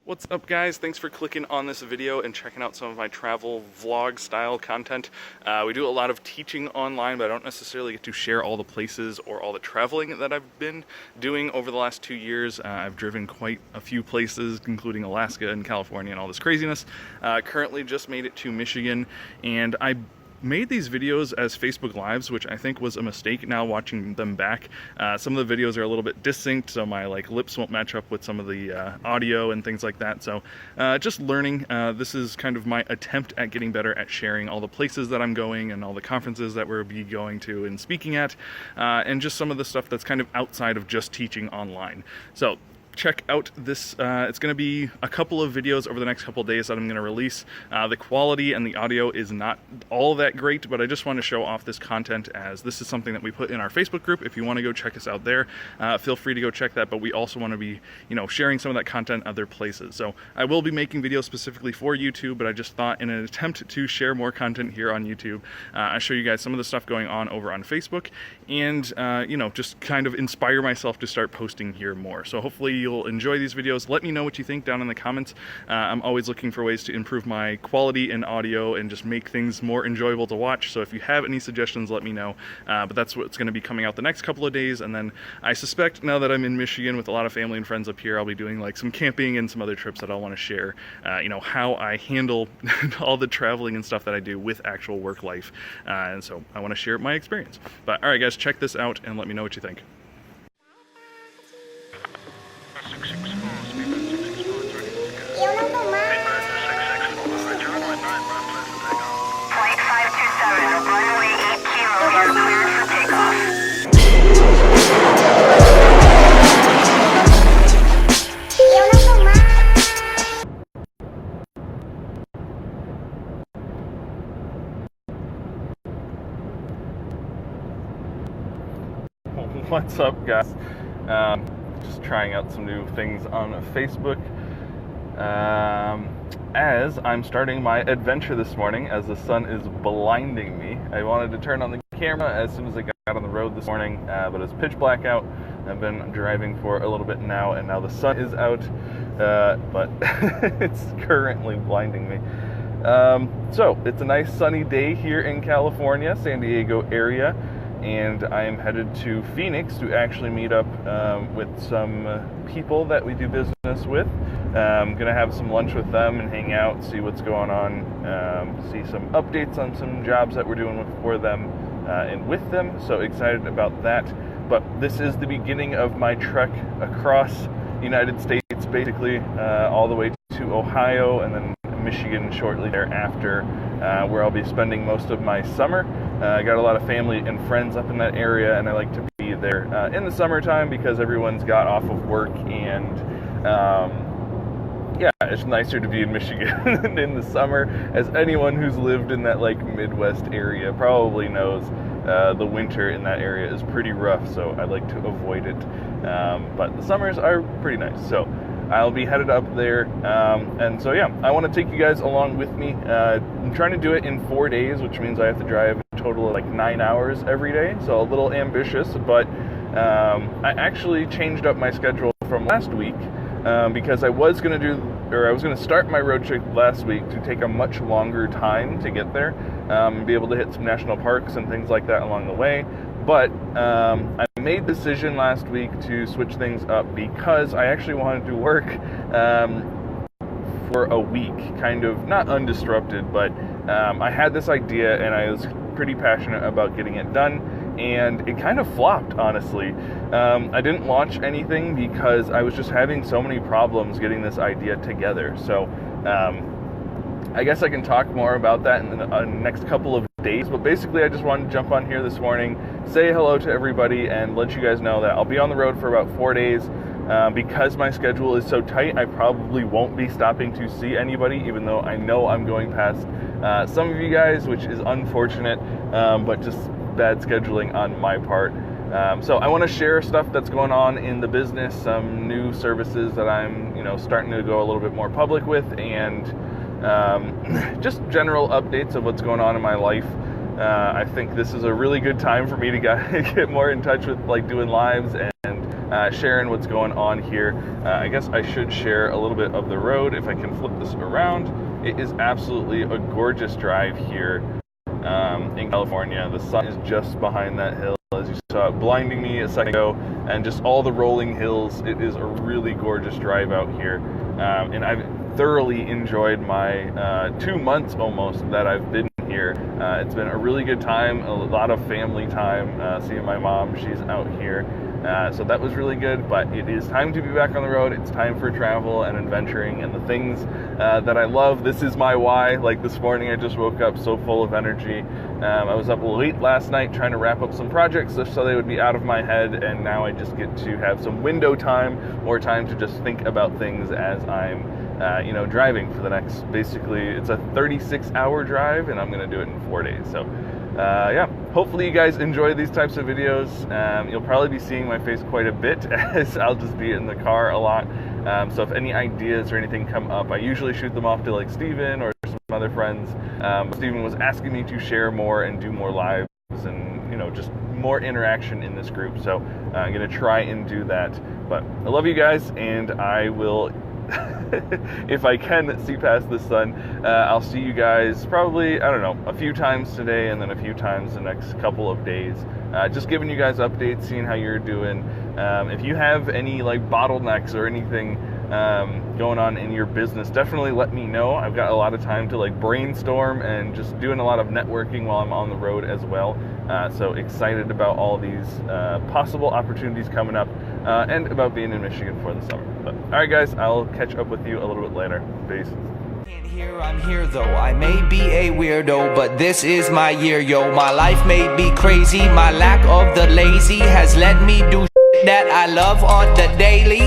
What's up, guys? Thanks for clicking on this video and checking out some of my travel vlog style content. We do a lot of teaching online, but I don't necessarily get to share all the places or all the traveling that I've been doing over the last 2 years. I've driven quite a few places, including Alaska and California and all this craziness. Currently just made it to Michigan, and I made these videos as Facebook Lives, which I think was a mistake now watching them back. Some of the videos are a little bit dissynced, so my lips won't match up with some of the audio and things like that. So just learning. This is kind of my attempt at getting better at sharing all the places that I'm going and all the conferences that we'll be going to and speaking at, and just some of the stuff that's kind of outside of just teaching online. So check out this. It's going to be a couple of videos over the next couple of days that I'm going to release. The quality and the audio is not all that great, but I just want to show off this content as this is something that we put in our Facebook group. If you want to go check us out there, feel free to go check that, but we also want to be, sharing some of that content other places. So I will be making videos specifically for YouTube, but I just thought in an attempt to share more content here on YouTube, I show you guys some of the stuff going on over on Facebook and, just kind of inspire myself to start posting here more. So hopefully you'll enjoy these videos. Let me know what you think down in the comments. I'm always looking for ways to improve my quality in audio and just make things more enjoyable to watch. So if you have any suggestions, let me know. But that's what's going to be coming out the next couple of days. And then I suspect now that I'm in Michigan with a lot of family and friends up here, I'll be doing like some camping and some other trips that I'll want to share, how I handle all the traveling and stuff that I do with actual work life. And so I want to share my experience. But all right, guys, check this out and let me know what you think. What's up, guys? Just trying out some new things on Facebook. As I'm starting my adventure this morning, as the sun is blinding me, I wanted to turn on the camera as soon as I got on the road this morning, but it's pitch black out. I've been driving for a little bit now, and now the sun is out, but it's currently blinding me. So it's a nice sunny day here in California, San Diego area, and I am headed to Phoenix to actually meet up with some people that we do business with. I'm going to have some lunch with them and hang out, see what's going on, see some updates on some jobs that we're doing for them and with them. So excited about that. But this is the beginning of my trek across the United States, basically all the way to Ohio and then Michigan shortly thereafter, where I'll be spending most of my summer. I got a lot of family and friends up in that area, and I like to be there in the summertime because everyone's got off of work, and it's nicer to be in Michigan in the summer. As anyone who's lived in that Midwest area probably knows, the winter in that area is pretty rough, so I like to avoid it. But the summers are pretty nice, so I'll be headed up there, and so I want to take you guys along with me. I'm trying to do it in 4 days, which means I have to drive a total of 9 hours every day, so a little ambitious, but I actually changed up my schedule from last week because I was going to start my road trip last week to take a much longer time to get there, and be able to hit some national parks and things like that along the way. But I made the decision last week to switch things up because I actually wanted to work for a week, kind of not undisrupted, but I had this idea and I was pretty passionate about getting it done, and it kind of flopped, honestly. I didn't launch anything because I was just having so many problems getting this idea together. So I guess I can talk more about that in the next couple of days, but basically I just wanted to jump on here this morning, say hello to everybody, and let you guys know that I'll be on the road for about 4 days. Because my schedule is so tight, I probably won't be stopping to see anybody, even though I know I'm going past some of you guys, which is unfortunate, but just bad scheduling on my part. So I want to share stuff that's going on in the business, some new services that I'm, starting to go a little bit more public with, and just general updates of what's going on in my life. I think this is a really good time for me to get more in touch with doing lives and sharing what's going on here. I guess I should share a little bit of the road if I can flip this around. It is absolutely a gorgeous drive here in California. The sun is just behind that hill, as you saw it blinding me a second ago, and just all the rolling hills. It is a really gorgeous drive out here, and I've thoroughly enjoyed my 2 months almost that I've been here. It's been a really good time, a lot of family time, seeing my mom. She's out here. So that was really good, but it is time to be back on the road. It's time for travel and adventuring and the things that I love. This is my why. Like this morning, I just woke up so full of energy. I was up late last night trying to wrap up some projects just so they would be out of my head, and now I just get to have some window time, more time to just think about things as I'm driving for the next, basically, it's a 36-hour drive, and I'm going to do it in 4 days. So yeah, hopefully you guys enjoy these types of videos. You'll probably be seeing my face quite a bit as I'll just be in the car a lot. So if any ideas or anything come up, I usually shoot them off to like Steven or some other friends. Steven was asking me to share more and do more lives and just more interaction in this group. So I'm going to try and do that. But I love you guys, and I will if I can see past the sun, I'll see you guys probably, I don't know, a few times today and then a few times the next couple of days. Just giving you guys updates, seeing how you're doing. If you have any like bottlenecks or anything going on in your business, definitely let me know. I've got a lot of time to like brainstorm and just doing a lot of networking while I'm on the road as well. So excited about all these possible opportunities coming up and about being in Michigan for the summer. But all right, guys, I'll catch up with you a little bit later. Peace. I'm here though, I may be a weirdo, but this is my year, yo. My life may be crazy, my lack of the lazy has let me do shit that I love on the daily.